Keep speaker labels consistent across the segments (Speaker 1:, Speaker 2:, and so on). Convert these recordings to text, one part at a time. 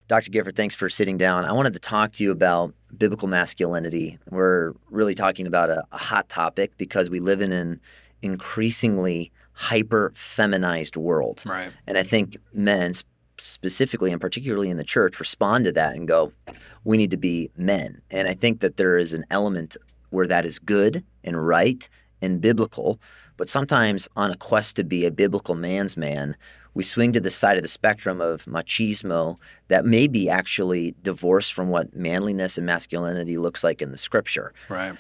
Speaker 1: Dr. Gifford, thanks for sitting down. I wanted to talk to you about biblical masculinity. We're really talking about a hot topic because we live in an increasingly hyper-feminized world.
Speaker 2: Right.
Speaker 1: And I think men specifically and particularly in the church respond to that and go, we need to be men. And I think that there is an element where that is good and right and biblical, but sometimes on a quest to be a biblical man's man, we swing to the side of the spectrum of machismo that may be actually divorced from what manliness and masculinity looks like in the scripture.
Speaker 2: Right.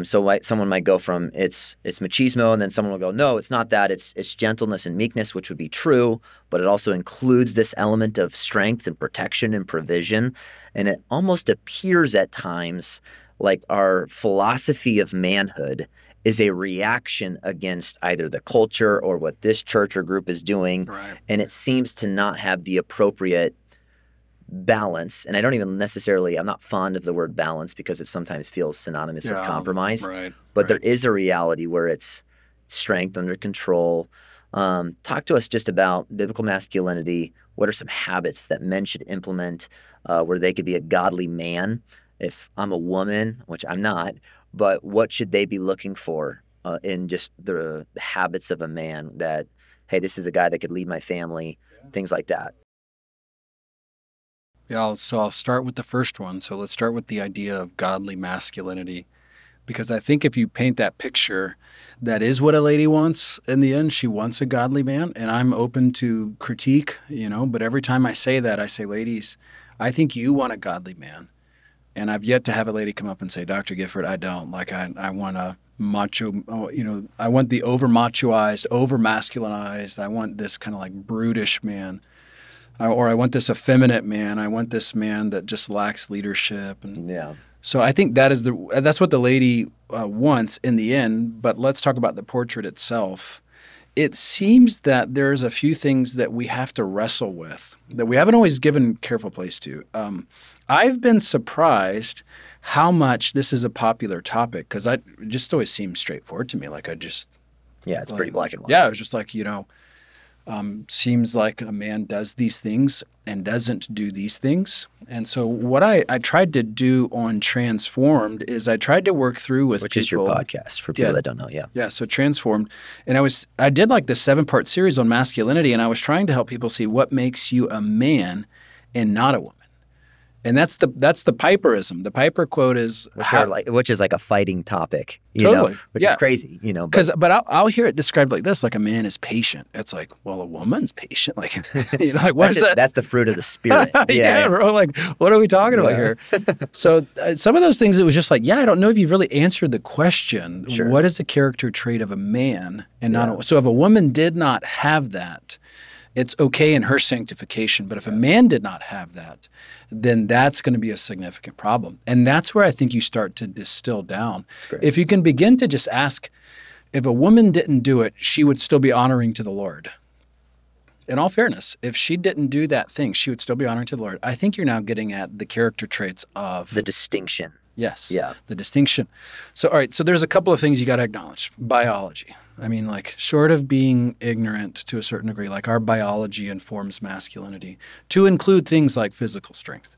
Speaker 1: So someone might go from it's machismo, and then someone will go, no, it's not that. It's gentleness and meekness, which would be true, but it also includes this element of strength and protection and provision. And it almost appears at times like our philosophy of manhood is a reaction against either the culture or what this church or group is doing.
Speaker 2: Right.
Speaker 1: And it seems to not have the appropriate balance. And I don't even necessarily, I'm not fond of the word balance because it sometimes feels synonymous with compromise.
Speaker 2: Right.
Speaker 1: But there is a reality where it's strength under control. Talk to us just about biblical masculinity. What are some habits that men should implement where they could be a godly man? If I'm a woman, which I'm not, but what should they be looking for in just the habits of a man that, hey, this is a guy that could lead my family, things like that?
Speaker 2: Yeah, so I'll start with the first one. So let's start with the idea of godly masculinity. Because I think if you paint that picture, that is what a lady wants in the end. She wants a godly man, and I'm open to critique, but every time I say that, I say, ladies, I think you want a godly man. And I've yet to have a lady come up and say, Dr. Gifford, I don't. Like, I want a macho, I want the over-machoized, over-masculinized. I want this kind of like brutish man. Or I want this effeminate man. I want this man that just lacks leadership. And
Speaker 1: yeah.
Speaker 2: So I think that's what the lady wants in the end. But let's talk about the portrait itself. It seems that there's a few things that we have to wrestle with that we haven't always given careful place to. I've been surprised how much this is a popular topic because it just always seems straightforward to me.
Speaker 1: It's pretty black and white.
Speaker 2: Yeah, it was just like, seems like a man does these things and doesn't do these things. And so what I tried to do on Transformed is I tried to work through with
Speaker 1: Which is your podcast for people that don't know,
Speaker 2: Yeah, so Transformed. And I did like this 7-part series on masculinity, and I was trying to help people see what makes you a man and not a woman. And that's the Piperism. The Piper quote is
Speaker 1: which is like a fighting topic,
Speaker 2: totally.
Speaker 1: Which is crazy,
Speaker 2: But I'll hear it described like this, like a man is patient. It's like, well, a woman's patient. Like, what is that?
Speaker 1: That's the fruit of the spirit.
Speaker 2: Yeah, bro. Like, what are we talking about here? So some of those things, it was just like, I don't know if you've really answered the question.
Speaker 1: Sure.
Speaker 2: What is a character trait of a man and not so if a woman did not have that, it's okay in her sanctification. But if a man did not have that, then that's going to be a significant problem. And that's where I think you start to distill down. If you can begin to just ask, if a woman didn't do it, she would still be honoring to the Lord. In all fairness, if she didn't do that thing, she would still be honoring to the Lord. I think you're now getting at the character traits of
Speaker 1: the distinction.
Speaker 2: Yes.
Speaker 1: Yeah.
Speaker 2: The distinction. So, all right. So there's a couple of things you got to acknowledge. Biology. I mean, like, short of being ignorant to a certain degree, like our biology informs masculinity to include things like physical strength.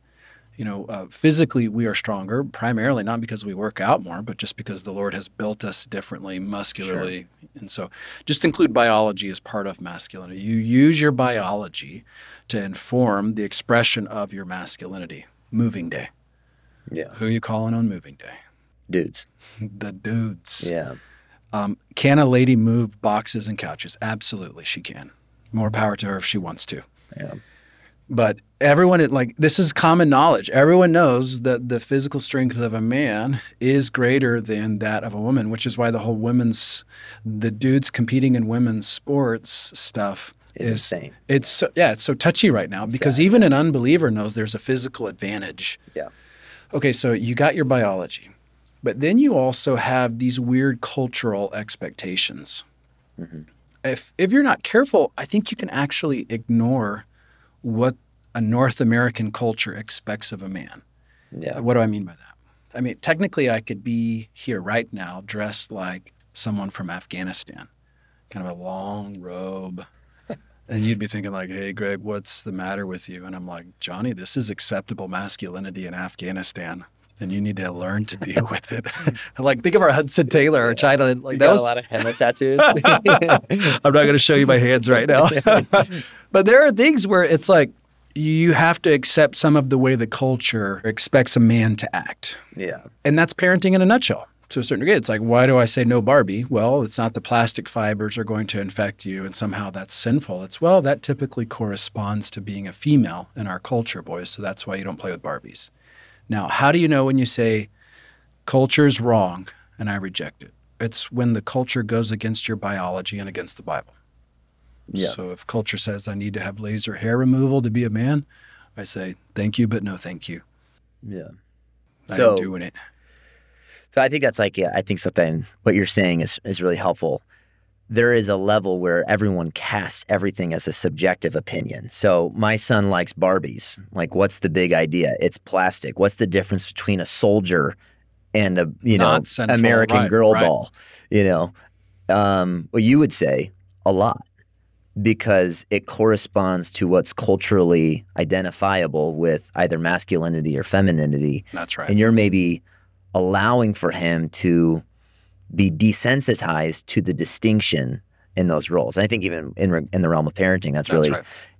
Speaker 2: Physically we are stronger, primarily not because we work out more, but just because the Lord has built us differently muscularly. Sure. And so just include biology as part of masculinity. You use your biology to inform the expression of your masculinity. Moving day.
Speaker 1: Yeah.
Speaker 2: Who are you calling on moving day?
Speaker 1: Dudes.
Speaker 2: The dudes.
Speaker 1: Yeah.
Speaker 2: Can a lady move boxes and couches? Absolutely, she can. More power to her if she wants to.
Speaker 1: Yeah.
Speaker 2: But everyone, this is common knowledge. Everyone knows that the physical strength of a man is greater than that of a woman, which is why the whole the dudes competing in women's sports stuff
Speaker 1: is insane.
Speaker 2: It's so touchy right now because even an unbeliever knows there's a physical advantage.
Speaker 1: Yeah.
Speaker 2: Okay, so you got your biology, but then you also have these weird cultural expectations. Mm-hmm. If you're not careful, I think you can actually ignore what a North American culture expects of a man.
Speaker 1: Yeah.
Speaker 2: What do I mean by that? I mean, technically I could be here right now dressed like someone from Afghanistan, kind of a long robe, And you'd be thinking like, hey, Greg, what's the matter with you? And I'm like, Johnny, this is acceptable masculinity in Afghanistan. And you need to learn to deal with it. Like, think of our Hudson Taylor or China. Like,
Speaker 1: that was a lot of henna tattoos.
Speaker 2: I'm not going to show you my hands right now. But there are things where it's like you have to accept some of the way the culture expects a man to act.
Speaker 1: Yeah.
Speaker 2: And that's parenting in a nutshell. To a certain degree, it's like, why do I say no Barbie? Well, it's not the plastic fibers are going to infect you and somehow that's sinful. It's, well, that typically corresponds to being a female in our culture, boys, so that's why you don't play with Barbies. Now, how do you know when you say culture's wrong and I reject it? It's when the culture goes against your biology and against the Bible. Yeah. So if culture says I need to have laser hair removal to be a man, I say, thank you, but no thank you.
Speaker 1: Yeah.
Speaker 2: I ain't doing it.
Speaker 1: So I think that's like, I think something, what you're saying is really helpful. There is a level where everyone casts everything as a subjective opinion. So my son likes Barbies. Like, what's the big idea? It's plastic. What's the difference between a soldier and a, American Girl doll? Well, you would say a lot because it corresponds to what's culturally identifiable with either masculinity or femininity.
Speaker 2: That's right.
Speaker 1: And you're maybe allowing for him to be desensitized to the distinction in those roles. And I think even in the realm of parenting, that's really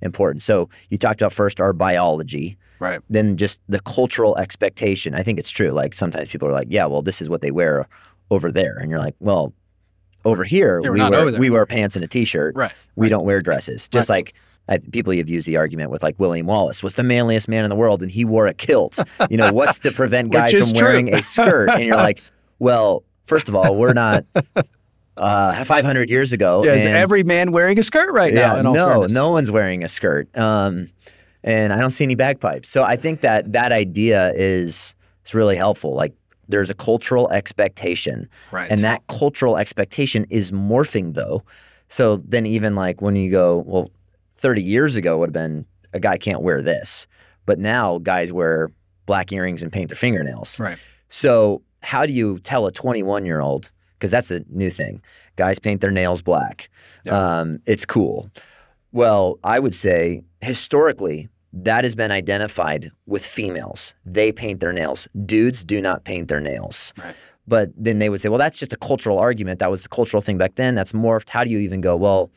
Speaker 1: important. So you talked about first our biology,
Speaker 2: right? Then
Speaker 1: just the cultural expectation. I think it's true. Like sometimes people are like, yeah, well, this is what they wear over there. And you're like, well, over here, we wear pants and a t-shirt.
Speaker 2: Right.
Speaker 1: We don't wear dresses. Just like people have used the argument with like William Wallace was the manliest man in the world and he wore a kilt. What's to prevent guys from wearing a skirt? And you're like, well, first of all, we're not 500 years ago.
Speaker 2: Yeah, is every man wearing a skirt right now?
Speaker 1: No one's wearing a skirt. And I don't see any bagpipes. So I think that idea is really helpful. Like there's a cultural expectation.
Speaker 2: Right.
Speaker 1: And that cultural expectation is morphing though. So then even like when you go, well, 30 years ago would have been a guy can't wear this. But now guys wear black earrings and paint their fingernails.
Speaker 2: Right.
Speaker 1: So how do you tell a 21-year-old, because that's a new thing, guys paint their nails black. Yeah. It's cool. Well, I would say historically that has been identified with females. They paint their nails. Dudes do not paint their nails.
Speaker 2: Right.
Speaker 1: But then they would say, well, that's just a cultural argument. That was the cultural thing back then. That's morphed. How do you even go, well,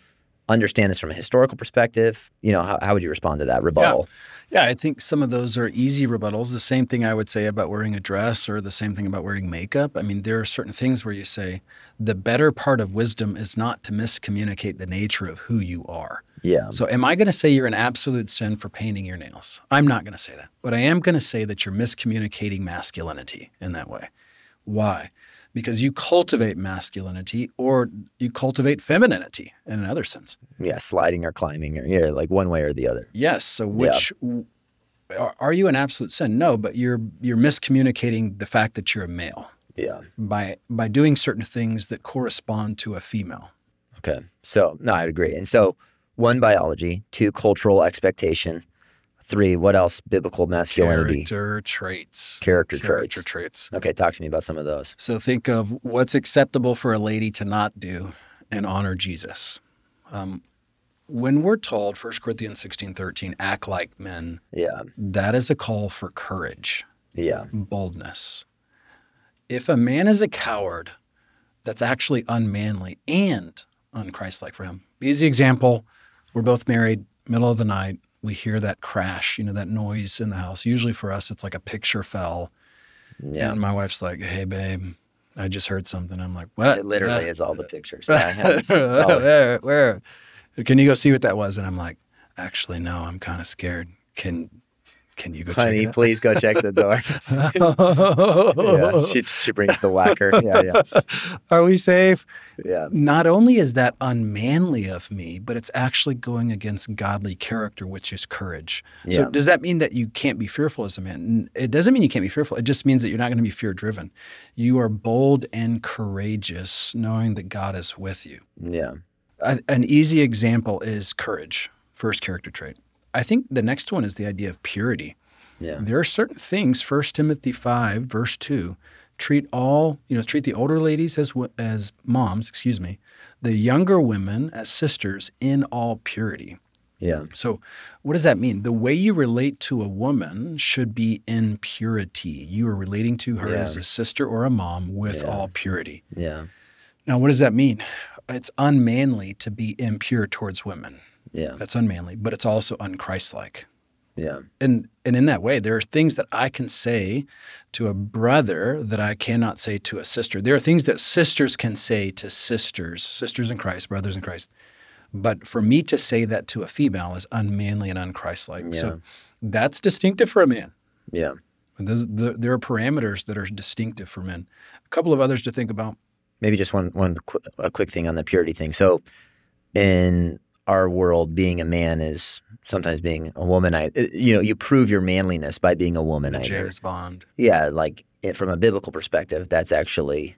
Speaker 1: understand this from a historical perspective? How would you respond to that rebuttal?
Speaker 2: Yeah, I think some of those are easy rebuttals. The same thing I would say about wearing a dress or the same thing about wearing makeup. I mean, there are certain things where you say the better part of wisdom is not to miscommunicate the nature of who you are.
Speaker 1: Yeah.
Speaker 2: So am I going to say you're an absolute sin for painting your nails? I'm not going to say that. But I am going to say that you're miscommunicating masculinity in that way. Why? Because you cultivate masculinity or you cultivate femininity in another sense.
Speaker 1: Yeah, sliding or climbing, or like one way or the other.
Speaker 2: Yes. So are you an absolute sin? No, but you're miscommunicating the fact that you're a male.
Speaker 1: Yeah.
Speaker 2: By doing certain things that correspond to a female.
Speaker 1: Okay. So no, I'd agree. And so 1, biology, 2, cultural expectation. 3, what else? Biblical masculinity.
Speaker 2: Character traits.
Speaker 1: Character traits. Okay, talk to me about some of those.
Speaker 2: So think of what's acceptable for a lady to not do and honor Jesus. When we're told, 1 Corinthians 16:13, act like men, that is a call for courage, boldness. If a man is a coward, that's actually unmanly and unchristlike for him. Easy example, we're both married, middle of the night. We hear that crash, that noise in the house. Usually for us, it's like a picture fell. Yeah. And my wife's like, hey, babe, I just heard something. I'm like, what?
Speaker 1: It literally is all the pictures.
Speaker 2: Where? Can you go see what that was? And I'm like, actually, no, I'm kind of scared. Can you go check it out?
Speaker 1: Honey, please go check the door. She brings the whacker. Yeah.
Speaker 2: Are we safe?
Speaker 1: Yeah.
Speaker 2: Not only is that unmanly of me, but it's actually going against godly character, which is courage. Yeah. So does that mean that you can't be fearful as a man? It doesn't mean you can't be fearful. It just means that you're not going to be fear-driven. You are bold and courageous, knowing that God is with you.
Speaker 1: Yeah.
Speaker 2: An easy example is courage, first character trait. I think the next one is the idea of purity.
Speaker 1: Yeah.
Speaker 2: There are certain things, 1 Timothy 5, verse 2, treat the older ladies as moms, the younger women as sisters in all purity.
Speaker 1: Yeah.
Speaker 2: So what does that mean? The way you relate to a woman should be in purity. You are relating to her as a sister or a mom with all purity.
Speaker 1: Yeah.
Speaker 2: Now, what does that mean? It's unmanly to be impure towards women.
Speaker 1: Yeah.
Speaker 2: That's unmanly, but it's also unchristlike.
Speaker 1: Yeah.
Speaker 2: And in that way, there are things that I can say to a brother that I cannot say to a sister. There are things that sisters can say to sisters in Christ, brothers in Christ. But for me to say that to a female is unmanly and unchristlike.
Speaker 1: Yeah.
Speaker 2: So that's distinctive for a man.
Speaker 1: Yeah.
Speaker 2: There are parameters that are distinctive for men. A couple of others to think about.
Speaker 1: Maybe just a quick thing on the purity thing. So in our world, being a man is sometimes being a womanizer. You prove your manliness by being a womanizer.
Speaker 2: James Bond.
Speaker 1: Yeah, from a biblical perspective, that's actually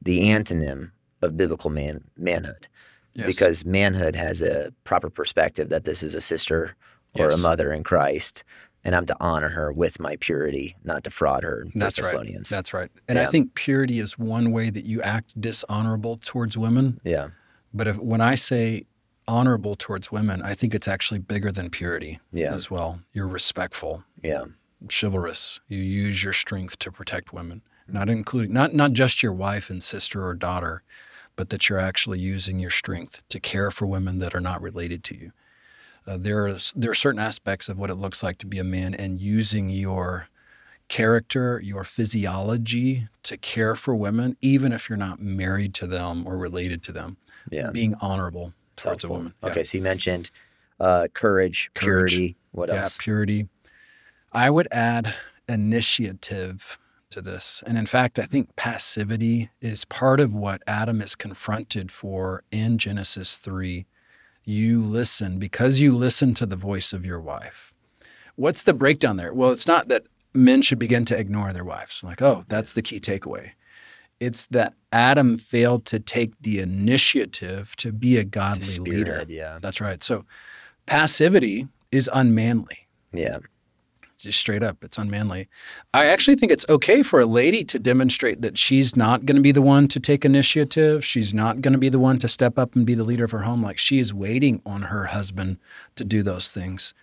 Speaker 1: the antonym of biblical manhood.
Speaker 2: Yes.
Speaker 1: Because manhood has a proper perspective that this is a sister or a mother in Christ, and I'm to honor her with my purity, not defraud her.
Speaker 2: That's
Speaker 1: Thessalonians.
Speaker 2: right. That's right. And I think purity is one way that you act dishonorable towards women.
Speaker 1: Yeah.
Speaker 2: But when I say honorable towards women, I think it's actually bigger than purity as well. You're respectful.
Speaker 1: Yeah.
Speaker 2: Chivalrous. You use your strength to protect women, not just your wife and sister or daughter, but that you're actually using your strength to care for women that are not related to you. There are certain aspects of what it looks like to be a man and using your character, your physiology to care for women, even if you're not married to them or related to them. Yeah. Being honorable towards a woman.
Speaker 1: Okay, so you mentioned courage, purity. What else?
Speaker 2: Yeah, purity. I would add initiative to this. And in fact, I think passivity is part of what Adam is confronted for in Genesis 3. You listen because you listen to the voice of your wife. What's the breakdown there? Well, it's not that men should begin to ignore their wives. Like, oh, that's the key takeaway. It's that Adam failed to take the initiative to be a godly leader.
Speaker 1: Yeah.
Speaker 2: That's right. So passivity is unmanly.
Speaker 1: Yeah.
Speaker 2: Just straight up, it's unmanly. I actually think it's okay for a lady to demonstrate that she's not going to be the one to take initiative. She's not going to be the one to step up and be the leader of her home. Like, she is waiting on her husband to do those things.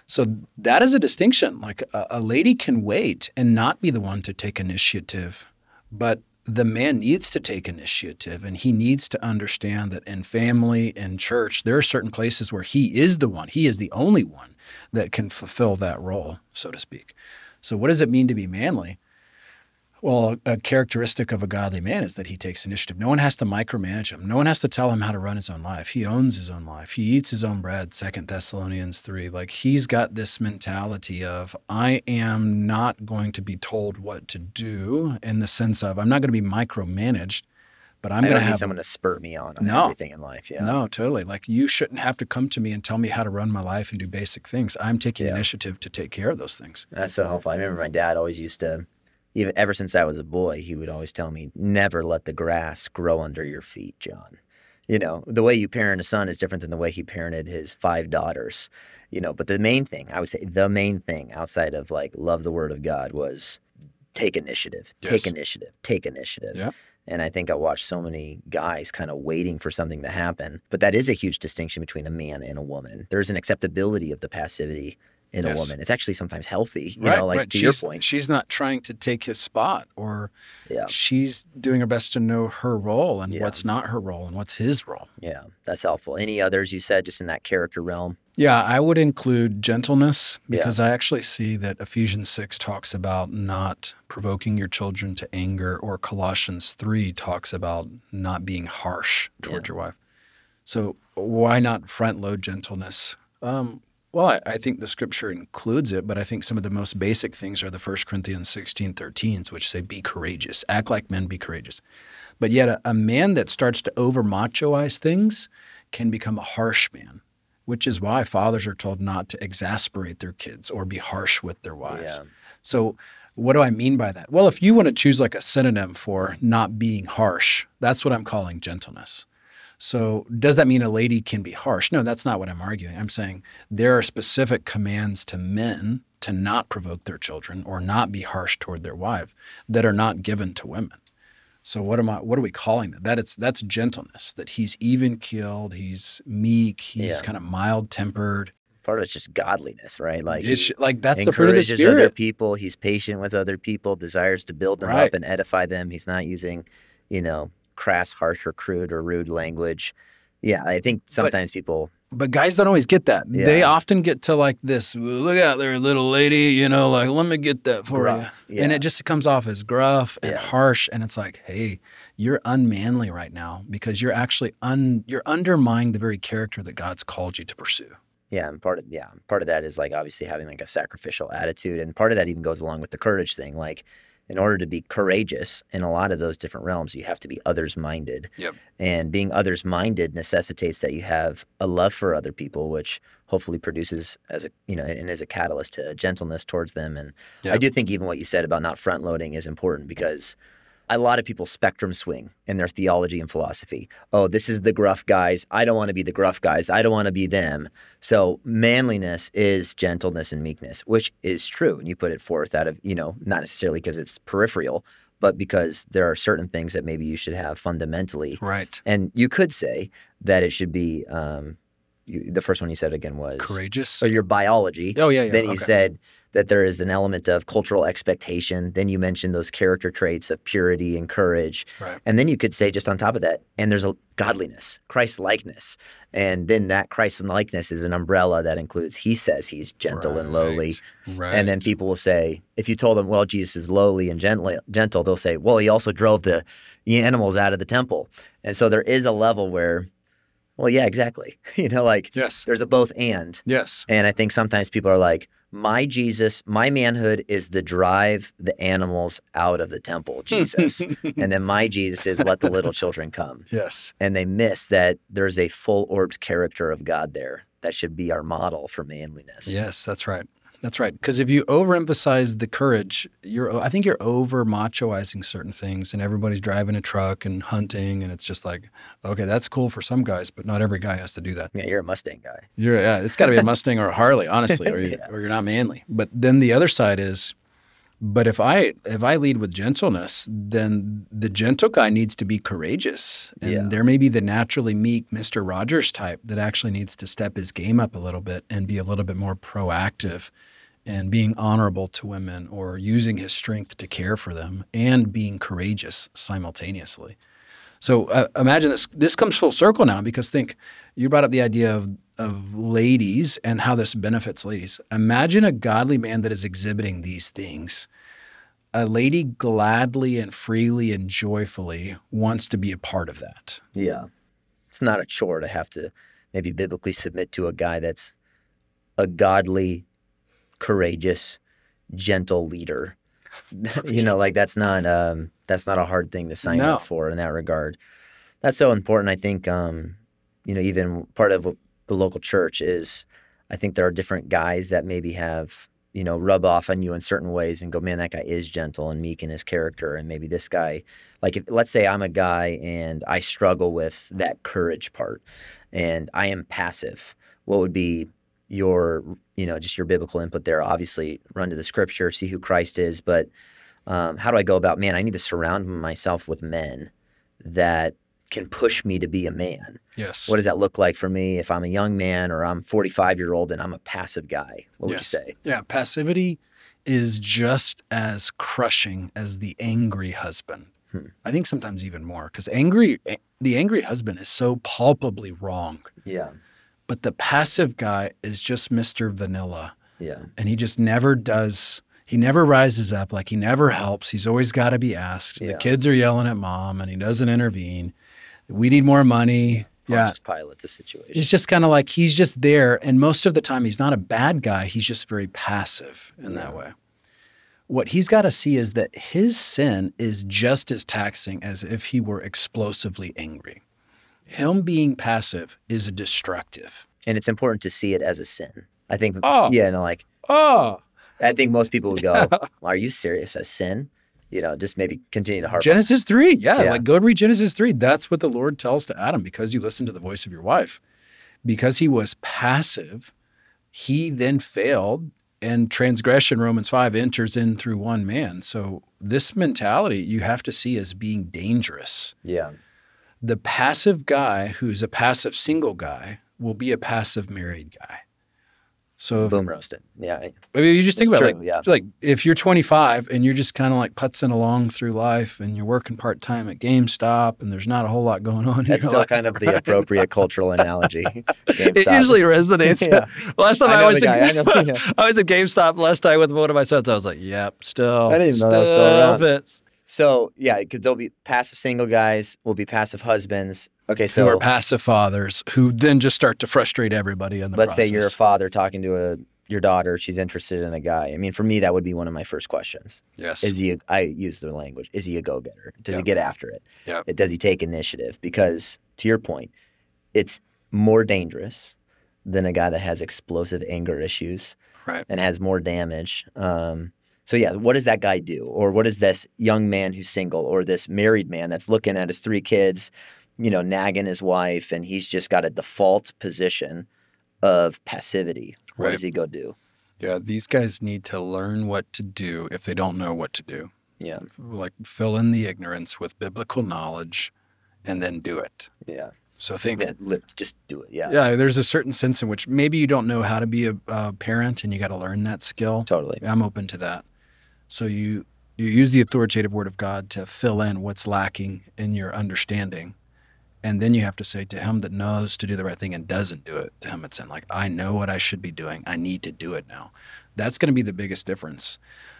Speaker 2: So that is a distinction. Like, a lady can wait and not be the one to take initiative, but the man needs to take initiative, and he needs to understand that in family, in church, there are certain places where he is the only one that can fulfill that role, so to speak. So what does it mean to be manly? Well, a characteristic of a godly man is that he takes initiative. No one has to micromanage him. No one has to tell him how to run his own life. He owns his own life. He eats his own bread, 2 Thessalonians 3. Like, he's got this mentality of, I am not going to be told what to do, in the sense of, I'm not going to be micromanaged, but I'm going to have
Speaker 1: someone to spur me on everything in life. Yeah.
Speaker 2: No, totally. Like, you shouldn't have to come to me and tell me how to run my life and do basic things. I'm taking initiative to take care of those things.
Speaker 1: That's so helpful. I remember my dad always used to, even ever since I was a boy, he would always tell me, never let the grass grow under your feet, John. The way you parent a son is different than the way he parented his 5 daughters. But the main thing, I would say the main thing outside of love the word of God was take initiative, take initiative.
Speaker 2: Yeah.
Speaker 1: And I think I watched so many guys kind of waiting for something to happen. But that is a huge distinction between a man and a woman. There's an acceptability of the passivity in a woman. It's actually sometimes healthy, to your point.
Speaker 2: She's not trying to take his spot, or she's doing her best to know her role and what's not her role and what's his role.
Speaker 1: Yeah, that's helpful. Any others you said just in that character realm?
Speaker 2: Yeah, I would include gentleness, because I actually see that Ephesians 6 talks about not provoking your children to anger, or Colossians 3 talks about not being harsh towards your wife. So why not front load gentleness? Well, I think the scripture includes it, but I think some of the most basic things are the 1 Corinthians 16:13, which say, be courageous, act like men, be courageous. But yet a man that starts to over-machoize things can become a harsh man, which is why fathers are told not to exasperate their kids or be harsh with their wives. Yeah. So what do I mean by that? Well, if you want to choose like a synonym for not being harsh, that's what I'm calling gentleness. So does that mean a lady can be harsh? No, that's not what I'm arguing. I'm saying there are specific commands to men to not provoke their children or not be harsh toward their wife that are not given to women. So what are we calling that? That's gentleness, that he's even-keeled, he's meek, he's kind of mild-tempered.
Speaker 1: Part of it's just godliness, right? Like,
Speaker 2: that's the fruit of the Spirit.
Speaker 1: Encourages other people. He's patient with other people, desires to build them up and edify them. He's not using, crass, harsh, or crude or rude language. Yeah, I think sometimes people...
Speaker 2: But guys don't always get that. Yeah. They often get to like this, look out there, little lady, like, let me get that for
Speaker 1: gruff.
Speaker 2: you. Yeah. And it just comes off as gruff and harsh. And it's like, hey, you're unmanly right now because you're actually you're undermining the very character that God's called you to pursue.
Speaker 1: Yeah, and part of that is like obviously having like a sacrificial attitude, and part of that even goes along with the courage thing. Like, in order to be courageous in a lot of those different realms, you have to be others-minded.
Speaker 2: Yep. And
Speaker 1: being others-minded necessitates that you have a love for other people, which hopefully produces as a catalyst to gentleness towards them. And I do think even what you said about not front-loading is important, because a lot of people spectrum swing in their theology and philosophy. Oh, this is the gruff guys. I don't want to be the gruff guys. I don't want to be them. So manliness is gentleness and meekness, which is true. And you put it forth out of, not necessarily because it's peripheral, but because there are certain things that maybe you should have fundamentally.
Speaker 2: Right.
Speaker 1: And you could say that it should be, the first one you said again was
Speaker 2: courageous.
Speaker 1: So your biology.
Speaker 2: Oh, yeah.
Speaker 1: Then you said that there is an element of cultural expectation. Then you mentioned those character traits of purity and courage.
Speaker 2: Right.
Speaker 1: And then you could say just on top of that, and there's a godliness, Christ-likeness. And then that Christ-likeness is an umbrella that includes, he says he's gentle and lowly.
Speaker 2: Right.
Speaker 1: And then people will say, if you told them, well, Jesus is lowly and gentle, they'll say, well, he also drove the animals out of the temple. And so there is a level where, well, yeah, exactly.
Speaker 2: Yes.
Speaker 1: There's a both and.
Speaker 2: Yes.
Speaker 1: And I think sometimes people are like, my Jesus, my manhood is the drive the animals out of the temple, Jesus. And then my Jesus is let the little children come.
Speaker 2: Yes.
Speaker 1: And they miss that there's a full-orbed character of God there that should be our model for manliness.
Speaker 2: Yes, that's right. That's right. Because if you overemphasize the courage, I think you're over-machoizing certain things, and everybody's driving a truck and hunting, and it's just like, okay, that's cool for some guys, but not every guy has to do that.
Speaker 1: Yeah, you're a Mustang guy.
Speaker 2: It's got to be a Mustang or a Harley, honestly, or you're not manly. But then the other side is, but if I lead with gentleness, then the gentle guy needs to be courageous. And there may be the naturally meek Mr. Rogers type that actually needs to step his game up a little bit and be a little bit more proactive and being honorable to women, or using his strength to care for them and being courageous simultaneously. So imagine this comes full circle now, because think, you brought up the idea of ladies and how this benefits ladies. Imagine a godly man that is exhibiting these things. A lady gladly and freely and joyfully wants to be a part of that.
Speaker 1: Yeah. It's not a chore to have to maybe biblically submit to a guy that's a godly, courageous, gentle leader. That's not a hard thing to sign up for in that regard. That's so important. I think, even part of the local church is, I think there are different guys that maybe have, rub off on you in certain ways and go, man, that guy is gentle and meek in his character. And maybe this guy, let's say I'm a guy and I struggle with that courage part and I am passive. What would be your, just your biblical input there? Obviously, run to the scripture, see who Christ is. But how do I go about, man, I need to surround myself with men that can push me to be a man.
Speaker 2: Yes.
Speaker 1: What does that look like for me if I'm a young man or I'm 45-year-old and I'm a passive guy? What would you say? Yeah,
Speaker 2: passivity is just as crushing as the angry husband. I think sometimes even more, because the angry husband is so palpably wrong.
Speaker 1: Yeah.
Speaker 2: But the passive guy is just Mr. Vanilla.
Speaker 1: Yeah.
Speaker 2: And he just never does. He never rises up. Like, he never helps. He's always got to be asked. Yeah. The kids are yelling at mom and he doesn't intervene. We need more money.
Speaker 1: Just pilot the situation.
Speaker 2: It's just kind of like he's just there. And most of the time he's not a bad guy. He's just very passive in that way. What he's got to see is that his sin is just as taxing as if he were explosively angry. Him being passive is destructive.
Speaker 1: And it's important to see it as a sin. I think, I think most people would go, are you serious? A sin? Just maybe continue to harp
Speaker 2: Genesis 3, like go read Genesis 3. That's what the Lord tells to Adam, because you listen to the voice of your wife. Because he was passive, he then failed And transgression, Romans 5, enters in through one man. So this mentality you have to see as being dangerous.
Speaker 1: Yeah.
Speaker 2: The passive guy who's a passive single guy will be a passive married guy. So
Speaker 1: boom roasted. Yeah.
Speaker 2: I mean, you just think about
Speaker 1: true,
Speaker 2: like if you're 25 and you're just kind of like putzing along through life and you're working part-time at GameStop and there's not a whole lot going on.
Speaker 1: That's still kind of the appropriate cultural analogy.
Speaker 2: It usually resonates.
Speaker 1: Yeah.
Speaker 2: Last time I was at
Speaker 1: GameStop
Speaker 2: last time with one of my sons. I was like, yep, still.
Speaker 1: I didn't even know that was still around.
Speaker 2: Fits.
Speaker 1: So yeah, because there'll be passive single guys, will be passive husbands. Okay, so
Speaker 2: who are passive fathers who then just start to frustrate everybody in the process.
Speaker 1: Let's say you're a father talking to your daughter. She's interested in a guy. I mean, for me, that would be one of my first questions.
Speaker 2: Yes.
Speaker 1: I use the language. Is he a go-getter? Does he get after it?
Speaker 2: Yeah.
Speaker 1: Does he take initiative? Because to your point, it's more dangerous than a guy that has explosive anger issues and has more damage. So yeah, what does that guy do? Or what does this young man who's single or this married man that's looking at his 3 kids, nagging his wife, and he's just got a default position of passivity? What does he go do?
Speaker 2: Yeah, these guys need to learn what to do if they don't know what to do.
Speaker 1: Yeah.
Speaker 2: Like fill in the ignorance with biblical knowledge and then do it.
Speaker 1: Yeah.
Speaker 2: So
Speaker 1: just do it. Yeah.
Speaker 2: Yeah, there's a certain sense in which maybe you don't know how to be a parent and you got to learn that skill.
Speaker 1: Totally.
Speaker 2: I'm open to that. So you use the authoritative word of God to fill in what's lacking in your understanding. And then you have to say, to him that knows to do the right thing and doesn't do it, to him it's in like, I know what I should be doing. I need to do it now. That's going to be the biggest difference.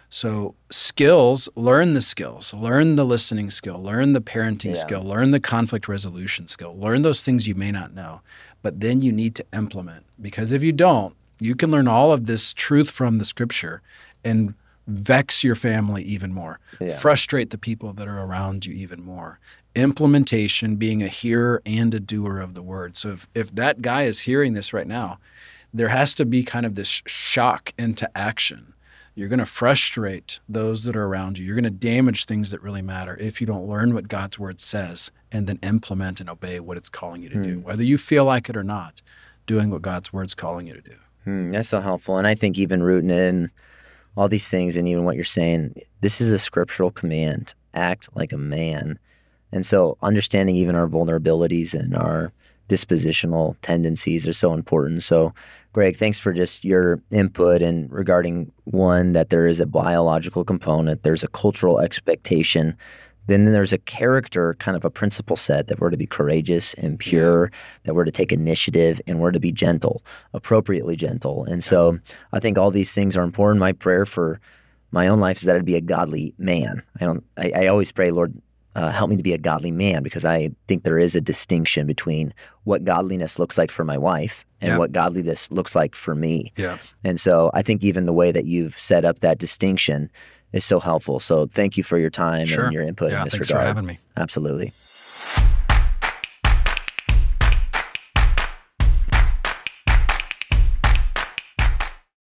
Speaker 2: So skills, learn the skills, learn the listening skill, learn the parenting skill, learn the conflict resolution skill, learn those things you may not know. But then you need to implement, because if you don't, you can learn all of this truth from the scripture and vex your family even more, frustrate the people that are around you even more. Implementation, being a hearer and a doer of the word. So if that guy is hearing this right now, there has to be kind of this shock into action. You're going to frustrate those that are around you. You're going to damage things that really matter if you don't learn what God's word says and then implement and obey what it's calling you to do, whether you feel like it or not, doing what God's word's calling you to do.
Speaker 1: That's so helpful. And I think even rooting in all these things and even what you're saying, this is a scriptural command. Act like a man. And so understanding even our vulnerabilities and our dispositional tendencies are so important. So, Greg, thanks for just your input and regarding one, that there is a biological component, there's a cultural expectation, then there's a character, kind of a principle set, that we're to be courageous and pure, that we're to take initiative, and we're to be gentle, appropriately gentle. And so I think all these things are important. My prayer for my own life is that I'd be a godly man. I always pray, Lord, help me to be a godly man, because I think there is a distinction between what godliness looks like for my wife and what godliness looks like for me.
Speaker 2: Yeah.
Speaker 1: And so I think even the way that you've set up that distinction is so helpful. So thank you for your time and your input in this regard.
Speaker 2: Thanks for having me.
Speaker 1: Absolutely.